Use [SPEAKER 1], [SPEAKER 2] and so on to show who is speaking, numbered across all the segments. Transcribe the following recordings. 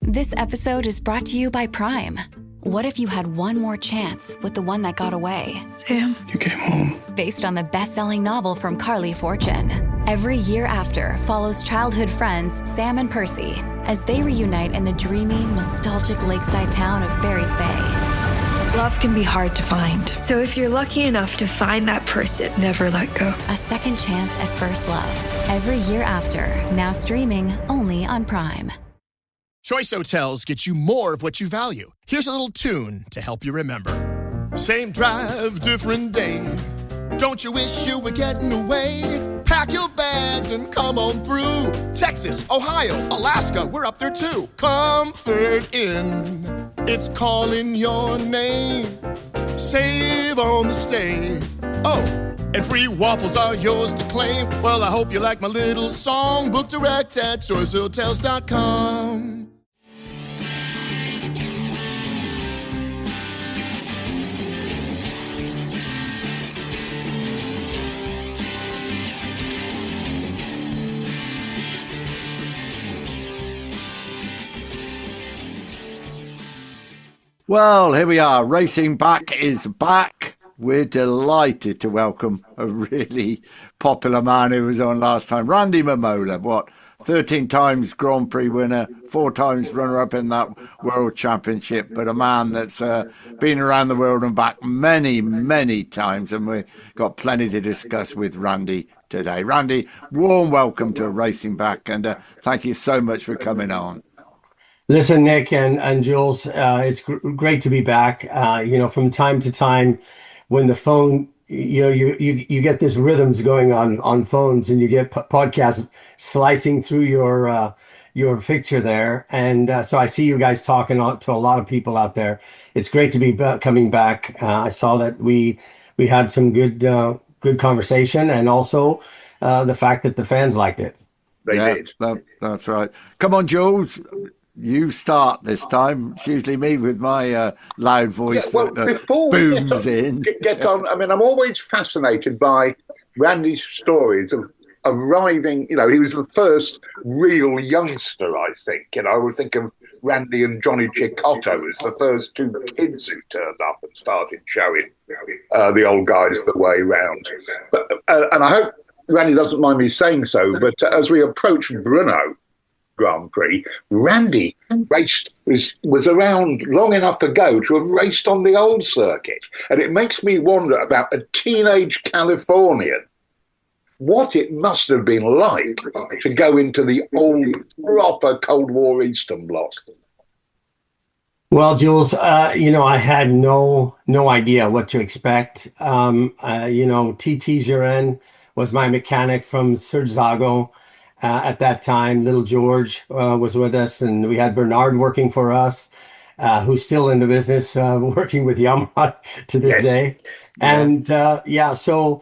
[SPEAKER 1] This episode is brought to you by Prime. What if you had one more chance with the one that got away?
[SPEAKER 2] Sam.
[SPEAKER 3] You came home.
[SPEAKER 1] Based on the best-selling novel from Carly Fortune. Every Year After follows childhood friends Sam and Percy as they reunite in the dreamy, nostalgic lakeside town of Barry's Bay.
[SPEAKER 2] Love can be hard to find. So if you're lucky enough to find that person, never let go.
[SPEAKER 1] A second chance at first love. Every Year After, now streaming only on Prime.
[SPEAKER 4] Choice Hotels get you more of what you value. Here's a little tune to help you remember. Same drive, different day. Don't you wish you were getting away? Pack your bags and come on through. Texas, Ohio, Alaska, we're up there too. Comfort Inn, it's calling your name. Save on the stay. Oh, and free waffles are yours to claim. Well, I hope you like my little song. Book direct at choicehotels.com.
[SPEAKER 5] Well, here we are. Racing Back is back. We're delighted to welcome a really popular man who was on last time, Randy Mamola. 13 times Grand Prix winner, 4 times runner-up in that World Championship, but a man that's been around the world and back many, many times, and we've got plenty to discuss with Randy today. Randy, warm welcome to Racing Back, and thank you so much for coming on.
[SPEAKER 6] Listen, Nick and Jules, it's great to be back. From time to time, when the phone, you get this rhythms going on phones, and you get podcasts slicing through your picture there, and so I see you guys talking to a lot of people out there. It's great to be coming back. I saw that we had some good conversation, and also the fact that the fans liked it.
[SPEAKER 3] They did.
[SPEAKER 5] That's right. Come on, Jules. You start this time. It's usually me with my loud voice
[SPEAKER 3] before
[SPEAKER 5] booms in.
[SPEAKER 3] Get on. I mean, I'm always fascinated by Randy's stories of arriving. He was the first real youngster, I think. I would think of Randy and Johnny Cicotto as the first 2 kids who turned up and started showing the old guys the way round. But, and I hope Randy doesn't mind me saying so, but as we approach Brno Grand Prix, Randy was around long enough ago to have raced on the old circuit, and it makes me wonder about a teenage Californian, what it must have been like to go into the old proper Cold War Eastern Bloc.
[SPEAKER 6] Well, Jules, I had no idea what to expect. TT Giren was my mechanic from Surzago. At that time, little George was with us, and we had Bernard working for us, who's still in the business, working with Yamaha to this day. And so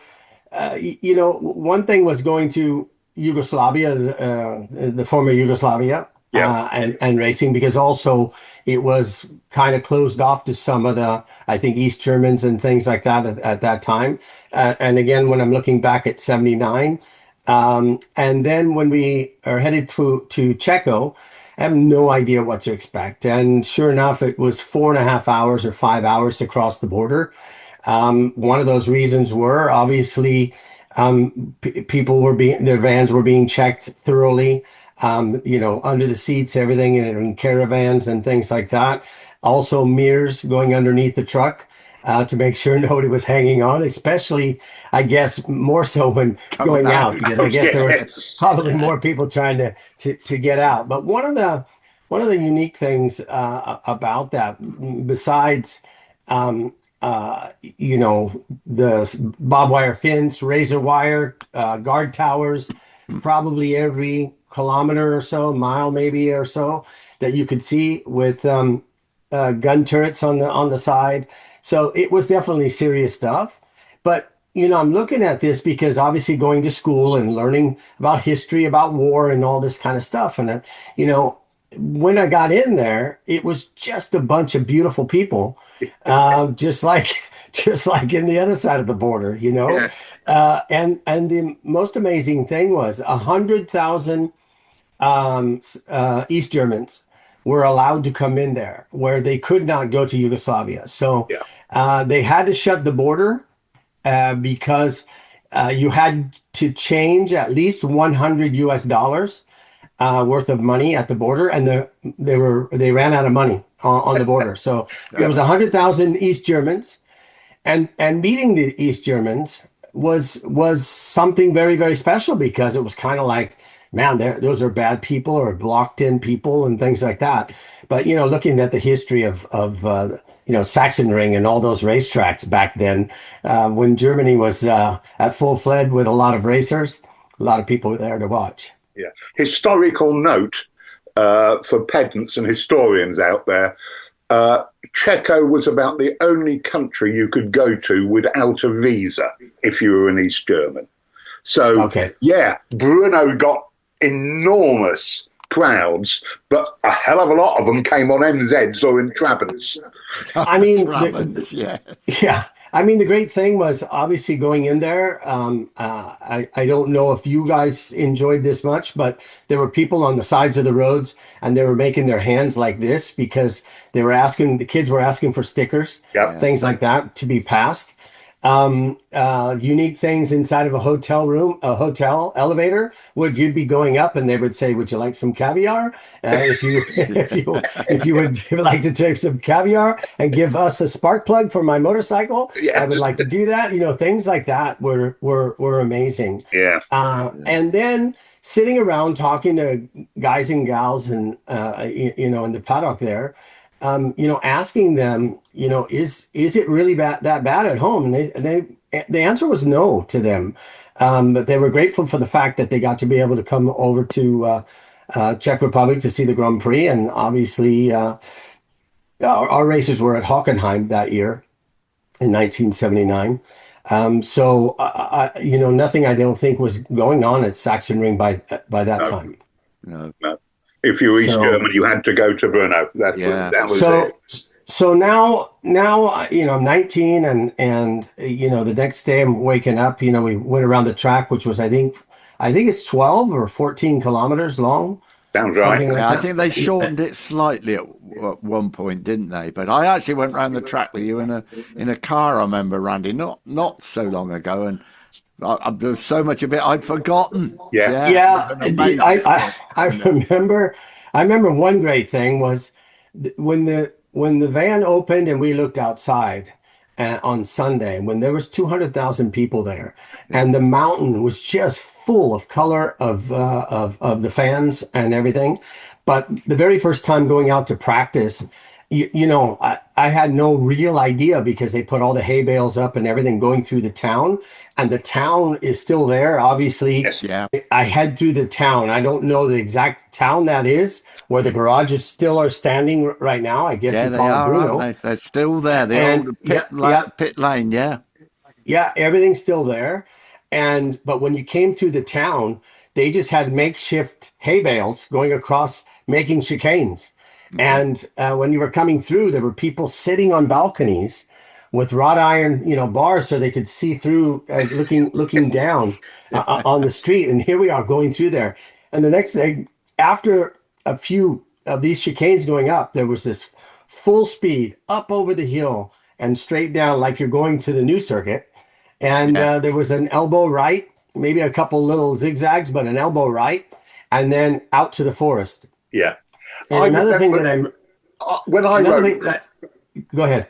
[SPEAKER 6] one thing was going to Yugoslavia, the former Yugoslavia, and racing, because also it was kind of closed off to some of the, I think, East Germans and things like that at that time. And again, when I'm looking back at 79, and then when we are headed to Checo, I have no idea what to expect. And sure enough, it was 4.5 hours or 5 hours to cross the border. One of those reasons were obviously people their vans were being checked thoroughly, under the seats, everything in caravans and things like that. Also mirrors going underneath the truck. To make sure nobody was hanging on, especially, I guess, more so when going out, because I guess there were probably more people trying to get out. But one of the unique things about that, besides the barbed wire fence, razor wire, guard towers, probably every kilometer or so, mile maybe or so, that you could see with gun turrets on the side. So it was definitely serious stuff. But, I'm looking at this because obviously going to school and learning about history, about war and all this kind of stuff. And, when I got in there, it was just a bunch of beautiful people, just like in the other side of the border, and the most amazing thing was 100,000 East Germans were allowed to come in there, where they could not go to Yugoslavia. So they had to shut the border because you had to change at least 100 US dollars worth of money at the border, and they ran out of money on the border. So there was 100,000 East Germans, and meeting the East Germans was something very, very special, because it was kind of like, man, those are bad people or blocked in people and things like that. But, looking at the history of Sachsenring and all those racetracks back then, when Germany was at full fledged with a lot of racers, a lot of people were there to watch.
[SPEAKER 3] Yeah. Historical note for pedants and historians out there. Czechia was about the only country you could go to without a visa if you were an East German. So, Brno got enormous crowds, but a hell of a lot of them came on MZs or in Trabants.
[SPEAKER 6] I mean,
[SPEAKER 5] Trabants,
[SPEAKER 6] yeah. I mean, the great thing was obviously going in there. I don't know if you guys enjoyed this much, but there were people on the sides of the roads, and they were making their hands like this because the kids were asking for stickers, things like that to be passed. Unique things inside of a hotel elevator, you'd be going up and they would say, "Would you like some caviar?" If you would like to take some caviar and give us a spark plug for my motorcycle, I would like to do that. Things like that were amazing.
[SPEAKER 3] Yeah.
[SPEAKER 6] And then sitting around talking to guys and gals and in the paddock there, asking them, is it really that bad at home? And the answer was no to them. But they were grateful for the fact that they got to be able to come over to Czech Republic to see the Grand Prix. And obviously, our races were at Hockenheim that year in 1979. So nothing I don't think was going on at Sachsenring by that time.
[SPEAKER 5] No.
[SPEAKER 3] If you were East German, you had to go to Brno. That was it.
[SPEAKER 6] So now, I'm 19, and the next day I'm waking up. We went around the track, which was I think it's 12 or 14 kilometers long.
[SPEAKER 3] Sounds right.
[SPEAKER 6] Like
[SPEAKER 5] I think they shortened it slightly at one point, didn't they? But I actually went around the track with you in a car. I remember, Randy, not so long ago, and there was so much of it I'd forgotten.
[SPEAKER 6] I remember one great thing was when the van opened and we looked outside on Sunday, when there was 200,000 people there, and the mountain was just full of color of the fans and everything. But the very first time going out to practice, I had no real idea, because they put all the hay bales up and everything going through the town, and the town is still there. Obviously, I head through the town. I don't know the exact town that is, where the garages still are standing right now. I guess
[SPEAKER 5] they are. Aren't they? They're still there. The old pit lane. Yeah, everything's still there. But when you came through the town, they just had makeshift hay bales going across, making chicanes. And when you were coming through, there were people sitting on balconies with wrought iron, bars, so they could see through, looking down on the street. And here we are going through there. And the next day, after a few of these chicanes going up, there was this full speed up over the hill and straight down, like you're going to the new circuit. And there was an elbow right, maybe a couple little zigzags, but an elbow right, and then out to the forest.
[SPEAKER 3] Yeah.
[SPEAKER 6] And go ahead.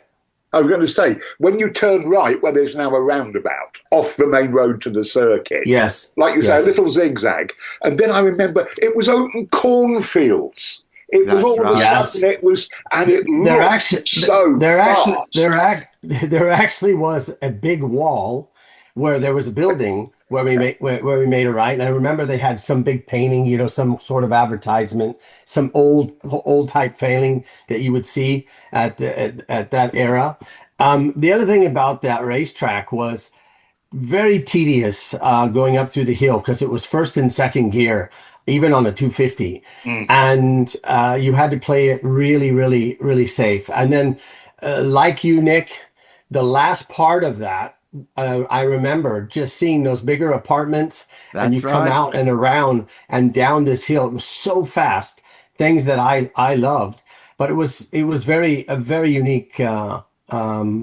[SPEAKER 3] I was going to say, when you turn right, where there's now a roundabout off the main road to the circuit, like you say, a little zigzag, and then I remember it was open cornfields. It was all of a sudden it was, and it looked so fast. There actually was a big wall where there was a building where we made a right. And I remember they had some big painting, some sort of advertisement, some old type failing that you would see at that era. The other thing about that racetrack was very tedious going up through the hill, because it was first and second gear, even on a 250. And you had to play it really, really, really safe. And then like you, Nick, the last part of that, I remember just seeing those bigger apartments, and you come out and around and down this hill. It was so fast
[SPEAKER 6] things that I loved. But it was a very unique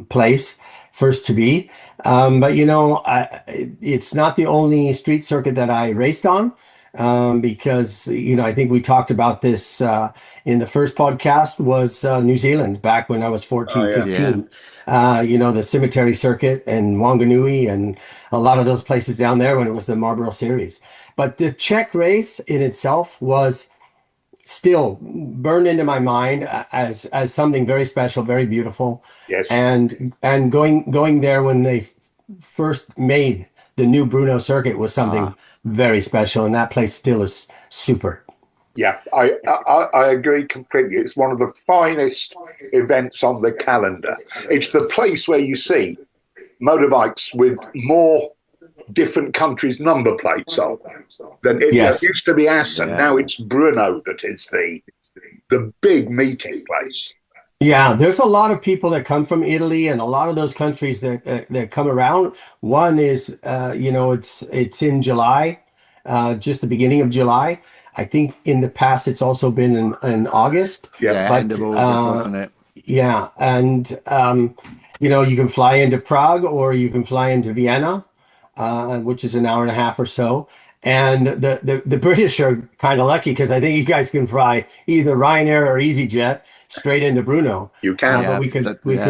[SPEAKER 6] place first to be. But it's not the only street circuit that I raced on, because I think we talked about this in the first podcast, was New Zealand back when I was 14, 15. The cemetery circuit and Wanganui and a lot of those places down there when it was the Marlboro Series. But the Czech race in itself was still burned into my mind as something very special, very beautiful.
[SPEAKER 3] Yes.
[SPEAKER 6] And going there when they first made the new Brno circuit was something very special, and that place still is super.
[SPEAKER 3] Yeah, I agree completely. It's one of the finest events on the calendar. It's the place where you see motorbikes with more different countries' number plates on than it used to be Assen. Yeah. Now it's Brno that is the big meeting place.
[SPEAKER 6] Yeah, there's a lot of people that come from Italy and a lot of those countries that come around. One is, it's in July, just the beginning of July. I think in the past it's also been in August.
[SPEAKER 5] Yeah,
[SPEAKER 6] but,
[SPEAKER 5] end of August, wasn't it?
[SPEAKER 6] Yeah, and you can fly into Prague or you can fly into Vienna, which is an hour and a half or so. And the British are kind of lucky because I think you guys can fly either Ryanair or EasyJet straight into Brno.
[SPEAKER 3] You can,
[SPEAKER 6] but we could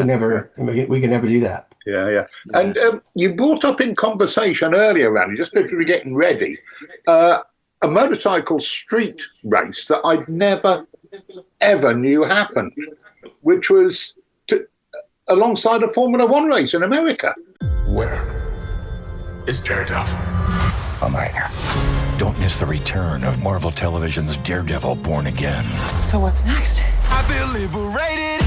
[SPEAKER 6] never do that.
[SPEAKER 3] Yeah. And you brought up in conversation earlier, Randy, just as we were getting ready, a motorcycle street race that I'd never ever knew happened, which was alongside a Formula One race in America.
[SPEAKER 7] Where is Daredevil? I'm Ryder. Don't miss the return of Marvel Television's Daredevil Born Again.
[SPEAKER 8] So what's next?
[SPEAKER 7] I feel liberated.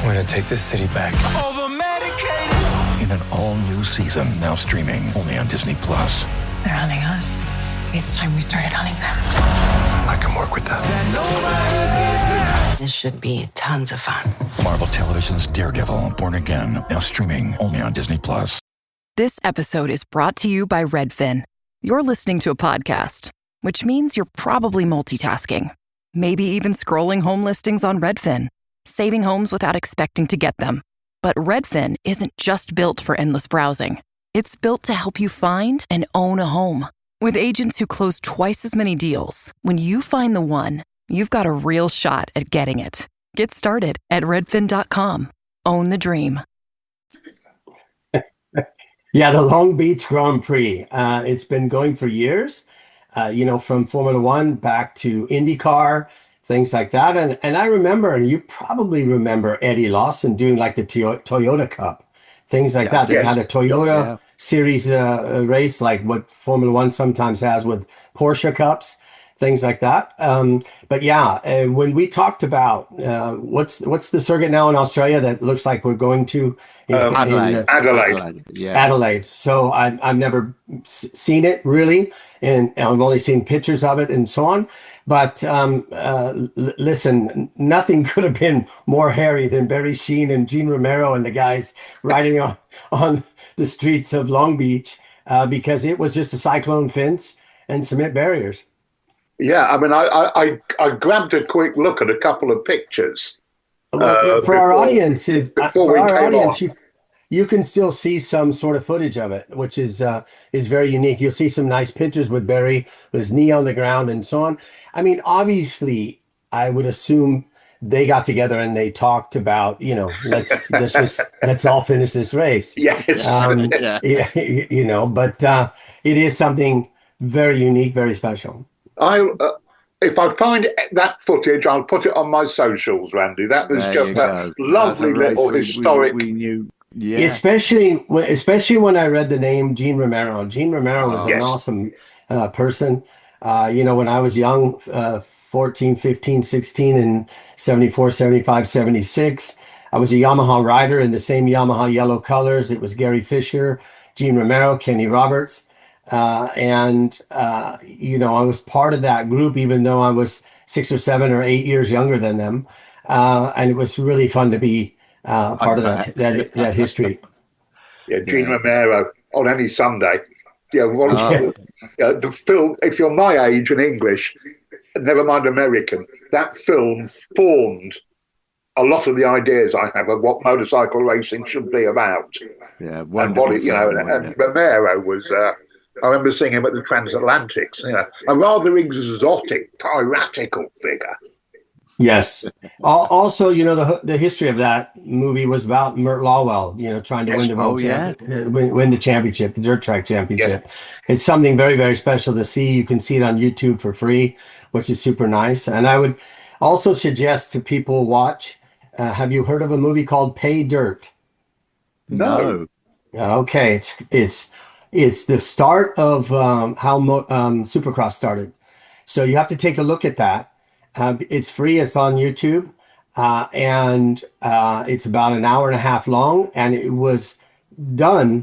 [SPEAKER 9] We're gonna take this city back.
[SPEAKER 7] Over medicated. In an all-new season, now streaming only on Disney+.
[SPEAKER 8] They're hunting us. It's time we started hunting them.
[SPEAKER 9] I can work with that.
[SPEAKER 8] This should be tons of fun.
[SPEAKER 7] Marvel Television's Daredevil Born Again, now streaming only on Disney+.
[SPEAKER 10] This episode is brought to you by Redfin. You're listening to a podcast, which means you're probably multitasking. Maybe even scrolling home listings on Redfin, saving homes without expecting to get them. But Redfin isn't just built for endless browsing. It's built to help you find and own a home. With agents who close twice as many deals, when you find the one, you've got a real shot at getting it. Get started at redfin.com. Own the dream.
[SPEAKER 6] Yeah, the Long Beach Grand Prix. It's been going for years, from Formula One back to IndyCar, things like that. And I remember, and you probably remember Eddie Lawson doing like the Toyota Cup, things like that. They had a Toyota series race, like what Formula One sometimes has with Porsche Cups, things like that. But when we talked about what's the circuit now in Australia that looks like we're going to
[SPEAKER 3] Adelaide.
[SPEAKER 6] Adelaide. So I've never seen it really, and I've only seen pictures of it and so on. But listen, nothing could have been more hairy than Barry Sheene and Gene Romero and the guys riding on the streets of Long Beach, because it was just a cyclone fence and cement barriers.
[SPEAKER 3] Yeah, I mean, I grabbed a quick look at a couple of pictures.
[SPEAKER 6] For our audience, you can still see some sort of footage of it, which is very unique. You'll see some nice pictures with Barry with his knee on the ground and so on. I mean, obviously, I would assume they got together and they talked about, let's all finish this race.
[SPEAKER 3] Yes.
[SPEAKER 6] But it is something very unique, very special.
[SPEAKER 3] If I find that footage, I'll put it on my socials, Randy. That was just a lovely little historic.
[SPEAKER 5] We knew,
[SPEAKER 6] especially when I read the name Gene Romero. Gene Romero was an awesome person. When I was young, 14, 15, 16, and 74, 75, 76, I was a Yamaha rider in the same Yamaha yellow colors. It was Gary Fisher, Gene Romero, Kenny Roberts. I was part of that group, even though I was 6 or 7 or 8 years younger than them. And it was really fun to be part of that history.
[SPEAKER 3] Yeah, Gene Romero on any Sunday. Yeah, the film, if you're my age and English, never mind American, that film formed a lot of the ideas I have of what motorcycle racing should be about.
[SPEAKER 5] Yeah,
[SPEAKER 3] and what it, and Romero was. I remember seeing him at the Transatlantics. A rather exotic, piratical figure.
[SPEAKER 6] Yes. Also, the history of that movie was about Mert Lawwell, trying to win the win the championship, the dirt track championship. Yes. It's something very, very special to see. You can see it on YouTube for free, which is super nice. And I would also suggest to people watch. Have you heard of a movie called Pay Dirt?
[SPEAKER 3] No.
[SPEAKER 6] Okay, it's the start of how Supercross started. So you have to take a look at that. It's free. It's on YouTube, and it's about an hour and a half long. And it was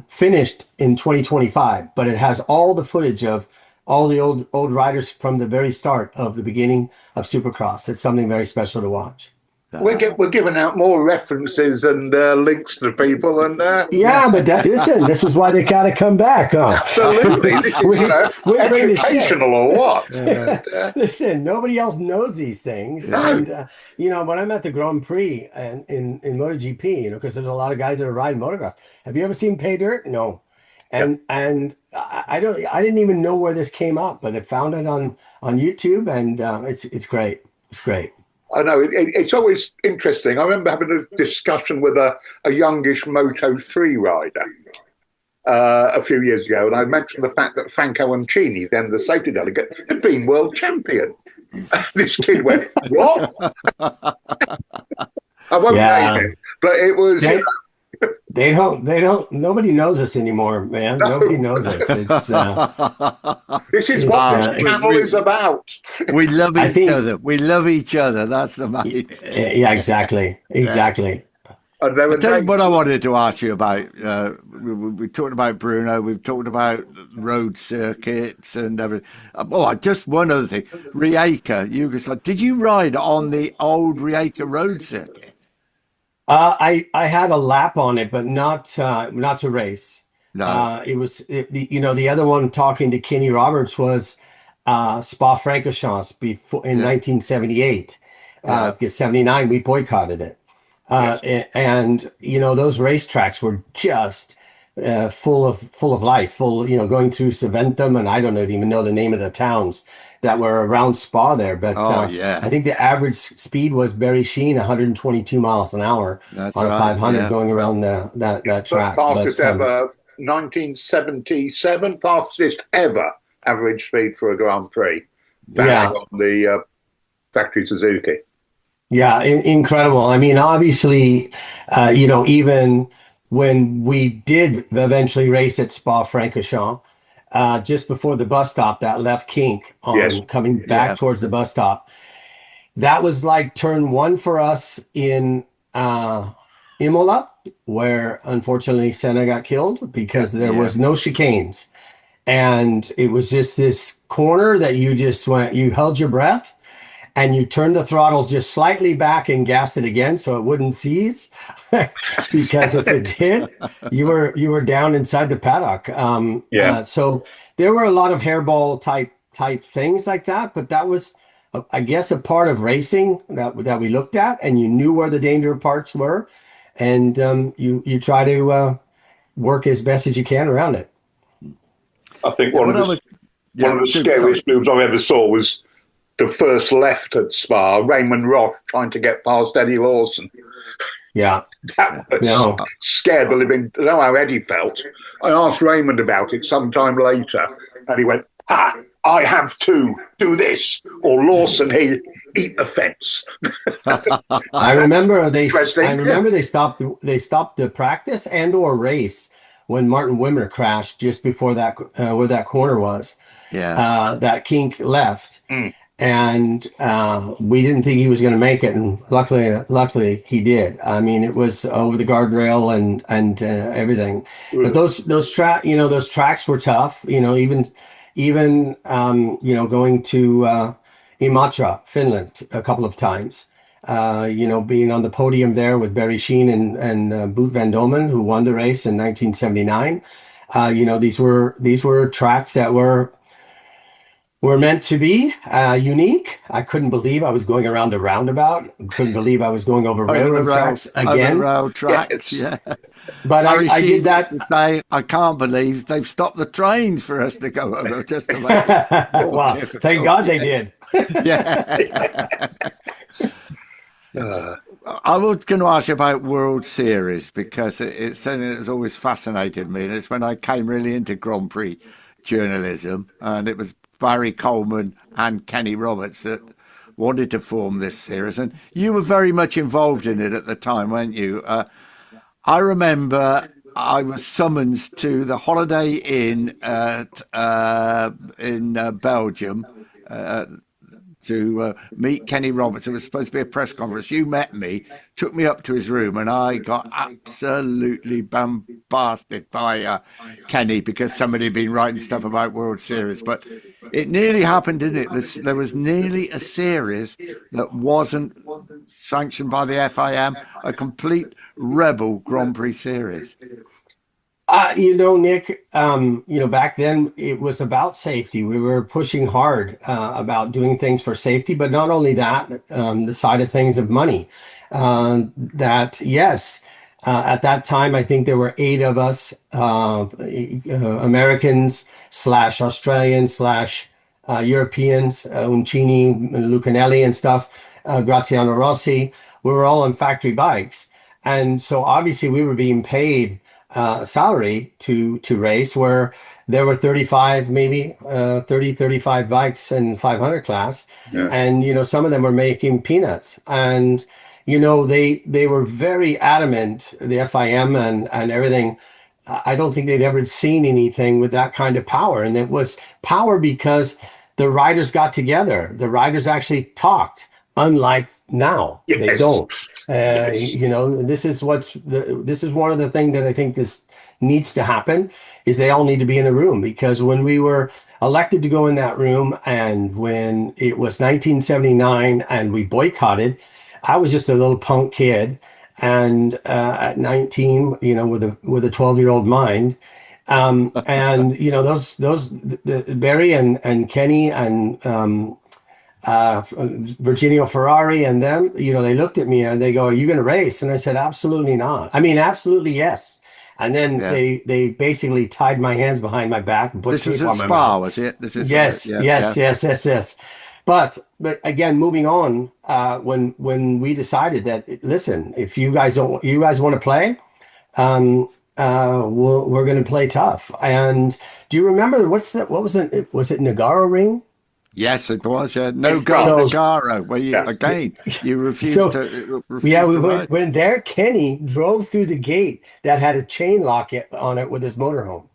[SPEAKER 6] finished in 2025. But it has all the footage of all the old riders from the very start of the beginning of Supercross. It's something very special to watch.
[SPEAKER 3] We're giving out more references and links to people, and
[SPEAKER 6] but listen, this is why they got to come back, huh?
[SPEAKER 3] Absolutely, this is educational or what?
[SPEAKER 6] Listen, nobody else knows these things, and when I'm at the Grand Prix and in MotoGP, because there's a lot of guys that are riding motocross. Have you ever seen Pay Dirt? No, and I didn't even know where this came up, but I found it on YouTube, and it's great. It's great.
[SPEAKER 3] I know, it's always interesting. I remember having a discussion with a youngish Moto3 rider a few years ago, and I mentioned the fact that Franco Ancini, then the safety delegate, had been world champion. This kid went, what? I won't name him, but it was...
[SPEAKER 6] They don't, nobody knows us anymore, man. No. Nobody knows us.
[SPEAKER 3] This is what this channel is about.
[SPEAKER 5] We love each other. We love each other. That's the main thing.
[SPEAKER 6] Yeah, exactly. Exactly.
[SPEAKER 3] And
[SPEAKER 5] I'll tell you what I wanted to ask you about. We talked about Brno. We've talked about road circuits and everything. Just one other thing. Rijeka, Yugoslavia. Did you ride on the old Rijeka road circuit?
[SPEAKER 6] I had a lap on it, but not to race.
[SPEAKER 5] No.
[SPEAKER 6] It was the other one talking to Kenny Roberts was Spa-Francorchamps in 1978. Because 79 we boycotted it, and those racetracks were just full of life, going through Saventum, and I don't even know the name of the towns that were around Spa there, but I think the average speed was Barry Sheen, 122 miles an hour on a 500 going around that track.
[SPEAKER 3] Fastest ever, 1977, fastest ever average speed for a Grand Prix. On the factory Suzuki.
[SPEAKER 6] Yeah, incredible. I mean, obviously, even when we did eventually race at Spa-Francorchamps, just before the bus stop, that left kink coming back towards the bus stop. That was like turn one for us in Imola, where unfortunately Senna got killed because there was no chicanes. And it was just this corner that you held your breath and you turned the throttles just slightly back and gassed it again so it wouldn't seize. Because if it did, you were down inside the paddock. So there were a lot of hairball type things like that, but that was, I guess, a part of racing that we looked at, and you knew where the danger parts were, and you try to work as best as you can around it.
[SPEAKER 3] I think one of the scariest moves I ever saw was the first left at Spa, Raymond Roche trying to get past Eddie Lawson.
[SPEAKER 6] Yeah.
[SPEAKER 3] That was scared the living. I don't know how Eddie felt. I asked Raymond about it sometime later, and he went, I have to do this, or Lawson, he'll eat the fence.
[SPEAKER 6] I remember they stopped the practice and or race when Martin Wimmer crashed just before that where that corner was. That kink left. And we didn't think he was going to make it, and luckily he did. I mean, it was over the guardrail and everything. But those tracks were tough. Even going to Imatra, Finland, a couple of times. Being on the podium there with Barry Sheen and Boot van Domen, who won the race in 1979. These were tracks that were were meant to be unique. I couldn't believe I was going around a roundabout. Couldn't believe I was going over railroad tracks again.
[SPEAKER 5] Railroad tracks, yeah.
[SPEAKER 6] But I did that.
[SPEAKER 5] To say, I can't believe they've stopped the trains for us to go over just to make it more
[SPEAKER 6] well,
[SPEAKER 5] difficult.
[SPEAKER 6] thank God they did.
[SPEAKER 5] Yeah. I was going to ask you about World Series because it's something that's always fascinated me, and it's when I came really into Grand Prix journalism, and it was Barry Coleman and Kenny Roberts that wanted to form this series, and you were very much involved in it at the time, weren't you? I remember I was summoned to the Holiday Inn in Belgium to meet Kenny Roberts. It was supposed to be a press conference. You met me, took me up to his room, and I got absolutely bombarded by Kenny because somebody had been writing stuff about World Series. But it nearly happened, didn't it? There was nearly a series that wasn't sanctioned by the FIM, a complete rebel Grand Prix series.
[SPEAKER 6] Nick, back then it was about safety. We were pushing hard about doing things for safety, but not only that, the side of things of money. At that time, I think there were 8 of us, Americans / Australians / Europeans, Uncini, Lucanelli and stuff, Graziano Rossi. We were all on factory bikes. And so obviously we were being paid salary to race, where there were 35 bikes in 500 class. Yeah. And some of them were making peanuts, and they were very adamant, the FIM and everything. I don't think they'd ever seen anything with that kind of power, and it was power because the riders got together. The riders actually talked, unlike now. Yes. They don't. Yes. This is one of the things that I think this needs to happen, is they all need to be in a room, because when we were elected to go in that room, and when it was 1979 and we boycotted, I was just a little punk kid, and at 19, with a 12-year-old mind, and those Barry and Kenny and Virginio Ferrari and them, they looked at me and they go, "Are you going to race?" And I said, "Absolutely not. I mean, absolutely yes." And then they basically tied my hands behind my back and put
[SPEAKER 5] this was a Spa, was it? This is
[SPEAKER 6] yes. But again, moving on, when we decided that, listen, if you guys want to play, we're going to play tough. And do you remember was it Nagaro Ring?
[SPEAKER 5] Yes, it was. Nagaro, where you refused to.
[SPEAKER 6] When there, Kenny drove through the gate that had a chain lock on it with his motorhome,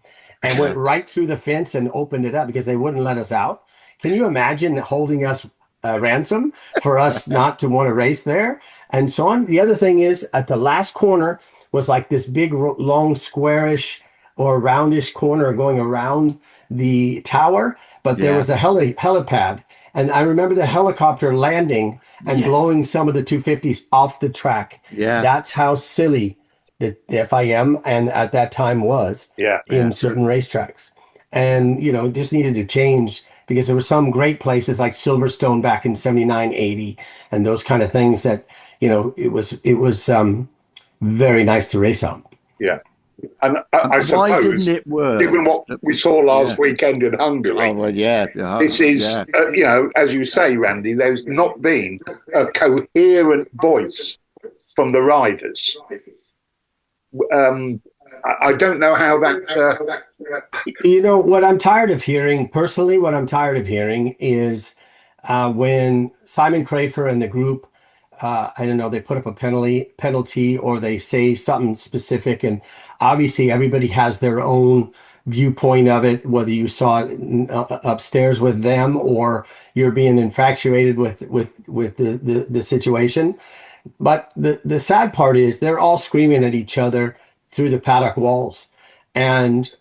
[SPEAKER 6] and went right through the fence and opened it up because they wouldn't let us out. Can you imagine holding us ransom for us not to want to race there, and so on? The other thing is, at the last corner was like this big, long, squarish or roundish corner going around the tower, but there was a helipad, and I remember the helicopter landing and blowing some of the 250s off the track. Yeah, that's how silly the FIM and at that time was in certain racetracks, and it just needed to change, because there were some great places like Silverstone back in 79, 80, and those kind of things that it was very nice to race on.
[SPEAKER 3] Yeah. And I suppose,
[SPEAKER 5] why didn't it work?
[SPEAKER 3] Given what we saw last weekend in Hungary, this is, as you say, Randy, there's not been a coherent voice from the riders. I don't know how that...
[SPEAKER 6] what I'm tired of hearing, personally, is when Simon Crafer and the group, they put up a penalty, or they say something specific, and obviously everybody has their own viewpoint of it, whether you saw it upstairs with them or you're being infatuated with the situation. But the sad part is they're all screaming at each other through the paddock walls. And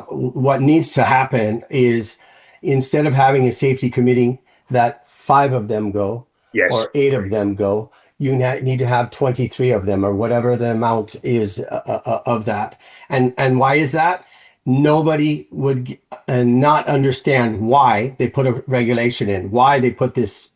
[SPEAKER 6] what needs to happen is, instead of having a safety committee that 5 of them go, or 8 of them go, you need to have 23 of them, or whatever the amount is of that. And why is that? nobody would not understand why they put a regulation in, why they put this.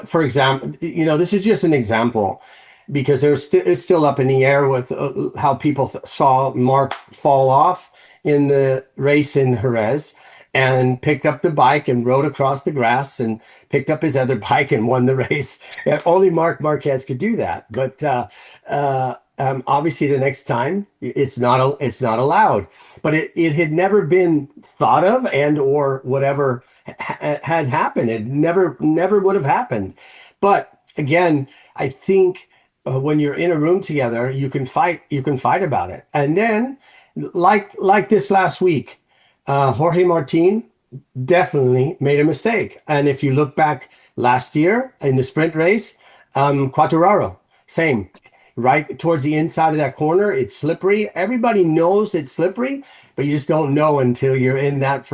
[SPEAKER 6] For example, this is just an example, because it's still up in the air with how people saw Mark fall off in the race in Jerez, and picked up the bike and rode across the grass and picked up his other bike and won the race. And only Mark Marquez could do that. But obviously the next time it's not allowed. But it had never been thought of, and or whatever had happened. It never would have happened. But again, I think when you're in a room together, you can fight about it. And then like this last week, Jorge Martin definitely made a mistake. And if you look back last year in the sprint race, Quartararo, same. Right towards the inside of that corner, it's slippery. Everybody knows it's slippery, but you just don't know until you're in that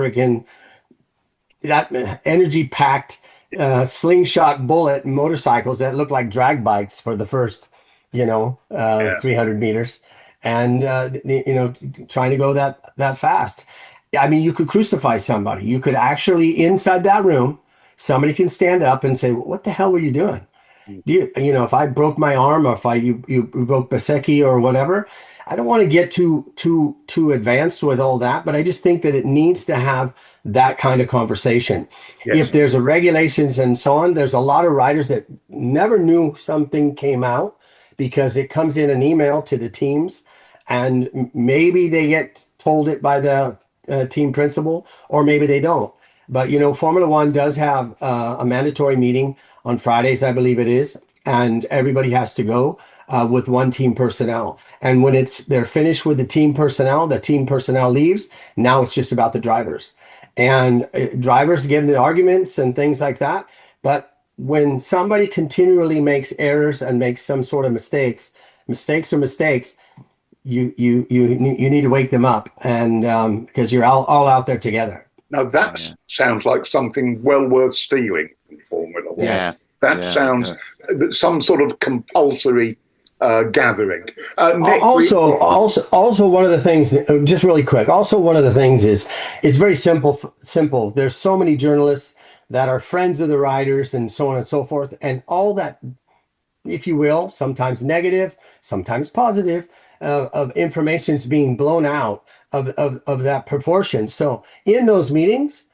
[SPEAKER 6] energy-packed slingshot bullet motorcycles that look like drag bikes for the first, 300 meters. And, trying to go that fast. I mean, you could crucify somebody. You could actually, inside that room, somebody can stand up and say, what the hell were you doing? If I broke my arm, or if you broke Basecki or whatever, I don't want to get too advanced with all that, but I just think that it needs to have that kind of conversation. Yes. If there's a regulations and so on, there's a lot of riders that never knew something came out because it comes in an email to the teams, and maybe they get told it by the team principal, or maybe they don't. But, Formula One does have a mandatory meeting on Fridays, I believe it is, and everybody has to go with one team personnel. And when they're finished with the team personnel leaves. Now it's just about the drivers. And drivers get into arguments and things like that. But when somebody continually makes errors and makes some sort of mistakes, you need to wake them up, and because you're all out there together.
[SPEAKER 3] Now that sounds like something well worth stealing from Formula One.
[SPEAKER 5] Yeah.
[SPEAKER 3] That sounds some sort of compulsory gathering. Nick,
[SPEAKER 6] also one of the things, just really quick, one of the things is very simple. There's so many journalists that are friends of the riders and so on and so forth, and all that, if you will, sometimes negative, sometimes positive, of information is being blown out of that proportion. So in those meetings,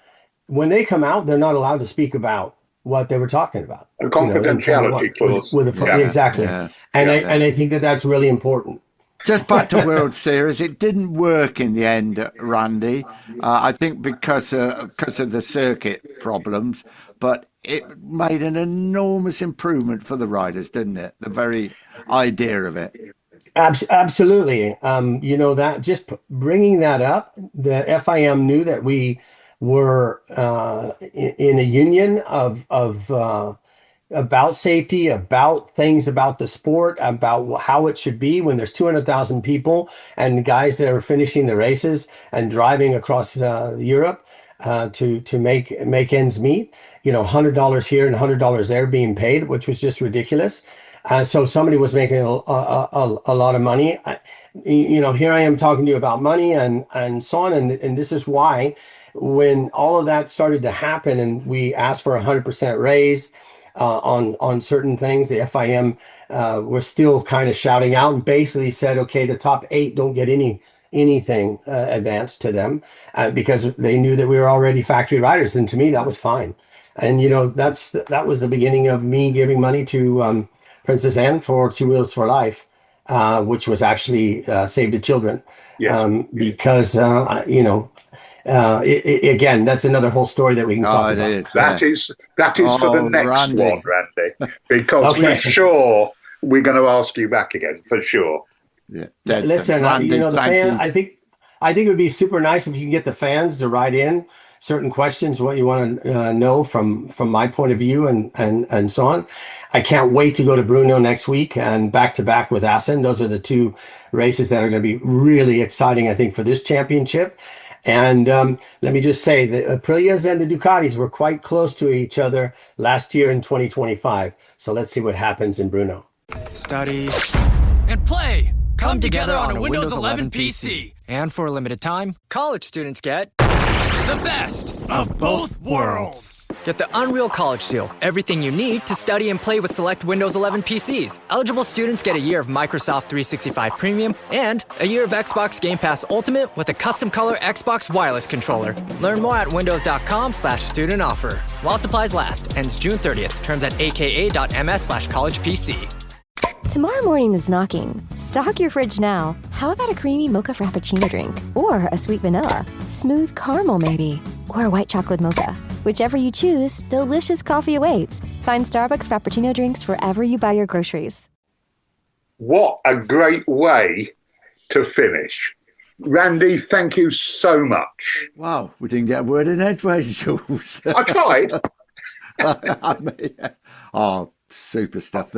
[SPEAKER 6] when they come out, they're not allowed to speak about what they were talking about.
[SPEAKER 3] A confidentiality clause.
[SPEAKER 6] Exactly. Yeah. And I think that's really important.
[SPEAKER 5] Just back to World Series, it didn't work in the end, Randy. I think because of the circuit problems, but it made an enormous improvement for the riders, didn't it? The very idea of it.
[SPEAKER 6] Absolutely. That just bringing that up, the FIM knew that we were in a union of about safety, about things about the sport, about how it should be when there's 200,000 people and guys that are finishing the races and driving across Europe to make ends meet. $100 here and $100 there being paid, which was just ridiculous. So somebody was making a lot of money. Here I am talking to you about money and so on. And this is why when all of that started to happen and we asked for 100% raise on certain things, the FIM was still kind of shouting out and basically said, okay, the top 8 don't get anything advanced to them because they knew that we were already factory riders. And to me, that was fine. And, that was the beginning of me giving money to Princess Anne for Two Wheels for Life, which was actually Save the Children. Because, again, that's another whole story that we can talk about.
[SPEAKER 3] That is for the next one, Randy, because for sure we're going to ask you back again, for sure.
[SPEAKER 6] Yeah. Listen, Randy, the fan, I think it would be super nice if you can get the fans to write in certain questions, what you want to know from my point of view and so on. I can't wait to go to Brno next week and back to back with Assen. Those are the 2 races that are going to be really exciting, I think, for this championship. And let me just say the Aprilias and the Ducatis were quite close to each other last year in 2025. So let's see what happens in Brno.
[SPEAKER 11] Study and play. come together on a Windows 11 PC. And for a limited time, college students get the best of both worlds. Get the Unreal College Deal. Everything you need to study and play with select Windows 11 PCs. Eligible students get a year of Microsoft 365 Premium and a year of Xbox Game Pass Ultimate with a custom color Xbox wireless controller. Learn more at windows.com/student offer. While supplies last. Ends June 30th. Terms at aka.ms/collegepc.
[SPEAKER 12] Tomorrow morning is knocking. Stock your fridge now. How about a creamy mocha frappuccino drink? Or a sweet vanilla? Smooth caramel, maybe? Or a white chocolate mocha? Whichever you choose, delicious coffee awaits. Find Starbucks Frappuccino drinks wherever you buy your groceries.
[SPEAKER 3] What a great way to finish. Randy, thank you so much.
[SPEAKER 5] Wow, we didn't get a word in edgeways, Jules.
[SPEAKER 3] I tried.
[SPEAKER 5] Super stuff.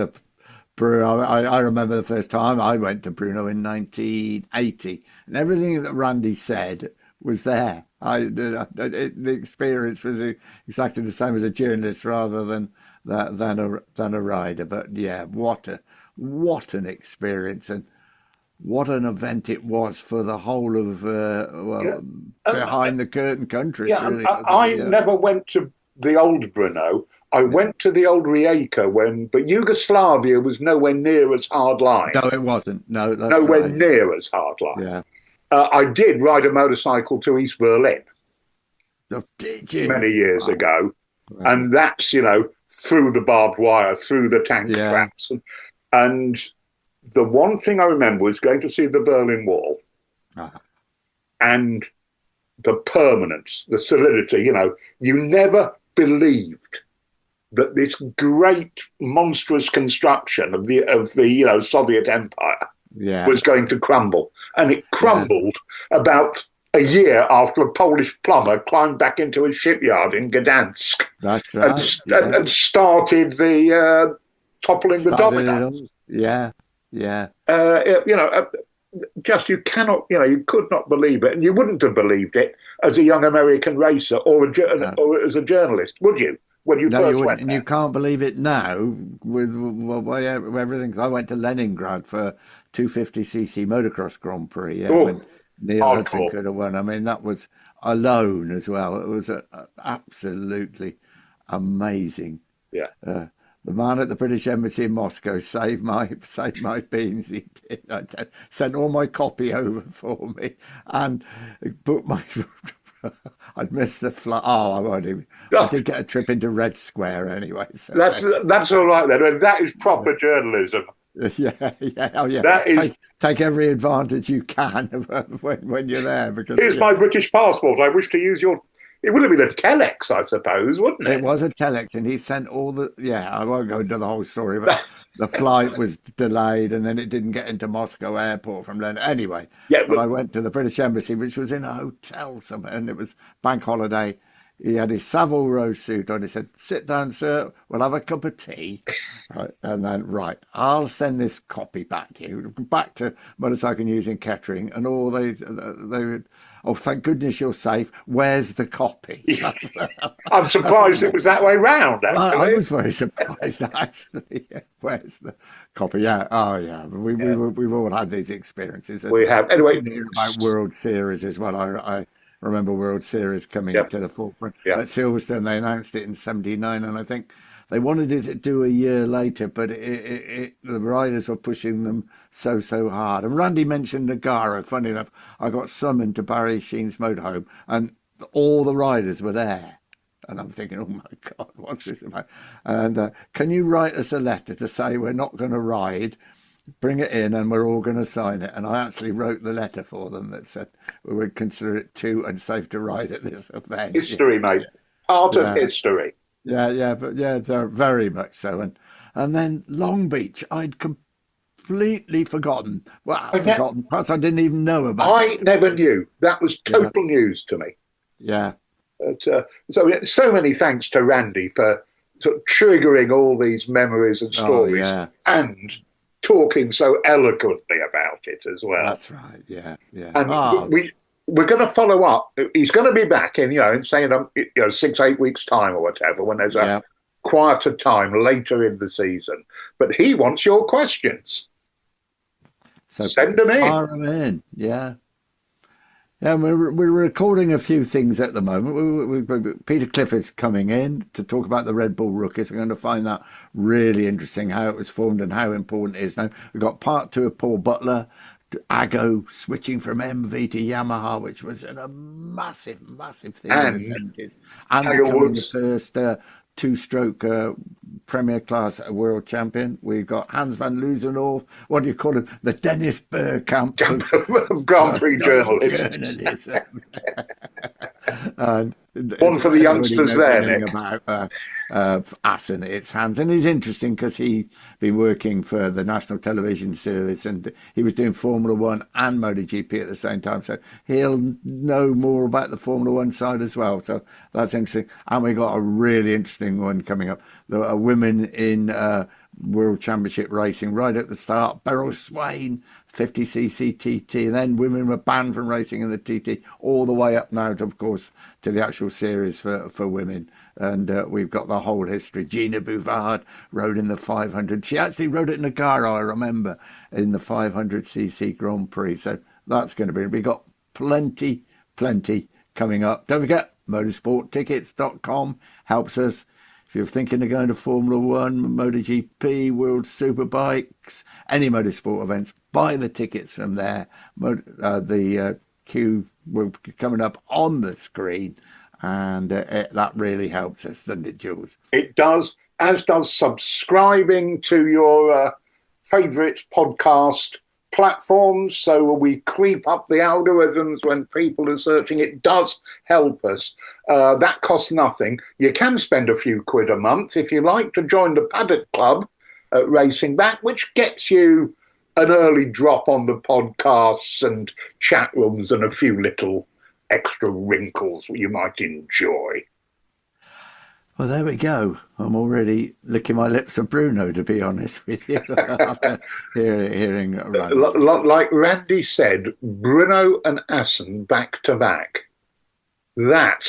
[SPEAKER 5] I remember the first time I went to Brno in 1980, and everything that Randy said was there. The experience was exactly the same as a journalist rather than a rider. But yeah, what an experience, and what an event it was for the whole of behind the curtain country.
[SPEAKER 3] Yeah,
[SPEAKER 5] really.
[SPEAKER 3] I never went to the old Brno. I went to the old Rijeka but Yugoslavia was nowhere near as hard line.
[SPEAKER 5] No, it wasn't. No, that's
[SPEAKER 3] nowhere
[SPEAKER 5] right.
[SPEAKER 3] near as hard line.
[SPEAKER 5] Yeah.
[SPEAKER 3] I did ride a motorcycle to East Berlin.
[SPEAKER 5] Oh, did you?
[SPEAKER 3] Many years ago. Right. And that's, through the barbed wire, through the tank traps. And the one thing I remember was going to see the Berlin Wall and the permanence, the solidity, you never believed that this great, monstrous construction of the Soviet Empire was going to crumble. And it crumbled about a year after a Polish plumber climbed back into a shipyard in Gdansk.
[SPEAKER 5] That's right.
[SPEAKER 3] And started the toppling the dominoes.
[SPEAKER 5] Yeah.
[SPEAKER 3] Just you cannot, you could not believe it. And you wouldn't have believed it as a young American racer or as a journalist, would you? When you first went there.
[SPEAKER 5] And you can't believe it now with everything. I went to Leningrad for 250cc motocross Grand Prix. When Neil Hudson could have won. I mean, that was alone as well. It was absolutely amazing.
[SPEAKER 3] Yeah.
[SPEAKER 5] The man at the British Embassy in Moscow saved my beans. He did. Sent all my copy over for me and booked my. I'd missed the flight. I did get a trip into Red Square anyway. So
[SPEAKER 3] that's all right then. That is proper journalism.
[SPEAKER 5] Yeah. Oh yeah.
[SPEAKER 3] That is...
[SPEAKER 5] take every advantage you can when you're there. Because
[SPEAKER 3] here's my British passport. I wish to use your. It would have been a telex, I suppose, wouldn't it?
[SPEAKER 5] It was a telex, and he sent all the. Yeah, I won't go into the whole story, but the flight was delayed, and then it didn't get into Moscow airport from London. Anyway, but I went to the British Embassy, which was in a hotel somewhere, and it was bank holiday. He had his Savile Row suit on. He said, "Sit down, sir. We'll have a cup of tea." Right, and then, I'll send this copy back to you, back to Motorcycle News in Kettering, and all they would. Oh, thank goodness you're safe. Where's the copy?
[SPEAKER 3] I'm surprised it was that way round, actually.
[SPEAKER 5] I was very surprised, actually. Where's the copy? Yeah. Oh, yeah. We've all had these experiences.
[SPEAKER 3] We have. Anyway.
[SPEAKER 5] About World Series as well. I remember World Series coming to the forefront. At Silverstone, they announced it in 79, and I think they wanted it to do a year later, but the riders were pushing them so hard. And Randy mentioned Nagara. Funny enough, I got summoned to Barry Sheen's motorhome, and all the riders were there. And I'm thinking, oh my God, what's this about? And can you write us a letter to say we're not going to ride? Bring it in, and we're all going to sign it. And I actually wrote the letter for them that said we would consider it too unsafe to ride at this event.
[SPEAKER 3] History, mate. Part of history.
[SPEAKER 5] Yeah, they're very much so. And then Long Beach, I'd completely forgotten. Well, forgotten. Perhaps I didn't even know about.
[SPEAKER 3] I never knew. That was total news to me.
[SPEAKER 5] Yeah.
[SPEAKER 3] So many thanks to Randy for sort of triggering all these memories and stories and talking so eloquently about it as well.
[SPEAKER 5] That's right. Yeah.
[SPEAKER 3] And we're going to follow up. He's going to be back in, saying 6-8 weeks time or whatever, when there's a quieter time later in the season. But he wants your questions.
[SPEAKER 5] So
[SPEAKER 3] send them in.
[SPEAKER 5] Fire them in, yeah. Yeah, we're recording a few things at the moment. Peter Clifford's coming in to talk about the Red Bull rookies. We're going to find that really interesting, how it was formed and how important it is now. We've got part 2 of Paul Butler, Aggo switching from MV to Yamaha, which was a massive thing in the 70s. And becoming the first 2-stroke Premier Class World Champion. We've got Hans van Loosenhoff, what do you call him? The Dennis Bergkamp
[SPEAKER 3] of Grand Prix journalists.
[SPEAKER 5] And
[SPEAKER 3] one for the youngsters there, Nick.
[SPEAKER 5] About Assen, it's Hans. And he's interesting because he's been working for the National Television Service and he was doing Formula One and MotoGP at the same time. So he'll know more about the Formula One side as well. So that's interesting. And we got a really interesting one coming up. There are women in World Championship racing right at the start. Beryl Swain, 50cc TT, and then women were banned from racing in the TT all the way up now, of course, to the actual series for women. And we've got the whole history. Gina Bouvard rode in the 500. She actually rode at Nagara, I remember, in the 500cc Grand Prix. So that's going to be, we've got plenty coming up. Don't forget, motorsporttickets.com helps us. If you're thinking of going to Formula One, MotoGP, World Superbikes, any motorsport events, buy the tickets from there. The queue will be coming up on the screen, and that really helps us, doesn't it, Jules?
[SPEAKER 3] It does, as does subscribing to your favourite podcast platforms, so we creep up the algorithms when people are searching. It does help us. That costs nothing. You can spend a few quid a month if you like to join the Paddock Club at Racing Back, which gets you an early drop on the podcasts and chat rooms and a few little extra wrinkles you might enjoy.
[SPEAKER 5] Well, there we go. I'm already licking my lips for Bruno, to be honest with you, after hearing Randy.
[SPEAKER 3] Like Randy said, Brno and Assen back to back. That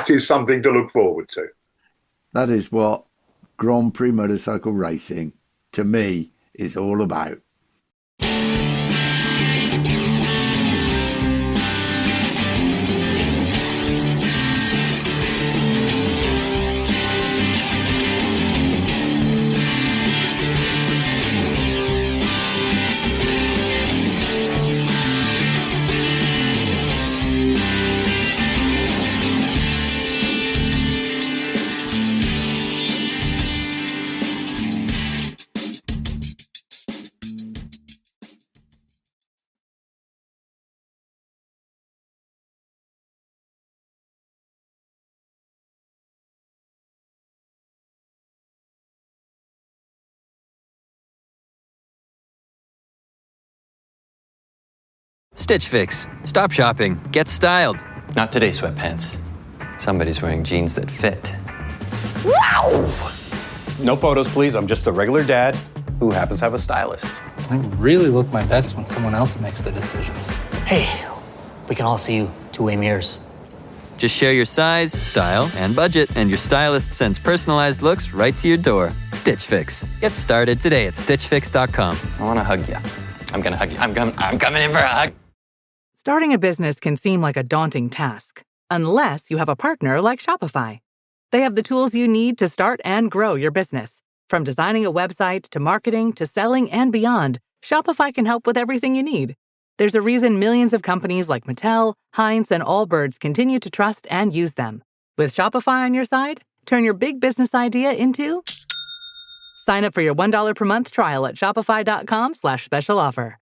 [SPEAKER 3] is something to look forward to.
[SPEAKER 5] That is what Grand Prix motorcycle racing, to me, is all about.
[SPEAKER 11] Stitch Fix. Stop shopping. Get styled.
[SPEAKER 13] Not today, sweatpants. Somebody's wearing jeans that fit.
[SPEAKER 14] Wow! No photos, please. I'm just a regular dad who happens to have a stylist.
[SPEAKER 15] I really look my best when someone else makes the decisions.
[SPEAKER 16] Hey, we can all see you two-way mirrors.
[SPEAKER 11] Just share your size, style, and budget, and your stylist sends personalized looks right to your door. Stitch Fix. Get started today at stitchfix.com.
[SPEAKER 13] I want to hug you. I'm going to hug you. I'm coming in for a hug.
[SPEAKER 17] Starting a business can seem like a daunting task, unless you have a partner like Shopify. They have the tools you need to start and grow your business. From designing a website to marketing to selling and beyond, Shopify can help with everything you need. There's a reason millions of companies like Mattel, Heinz, and Allbirds continue to trust and use them. With Shopify on your side, turn your big business idea into... Sign up for your $1 per month trial at shopify.com/special offer.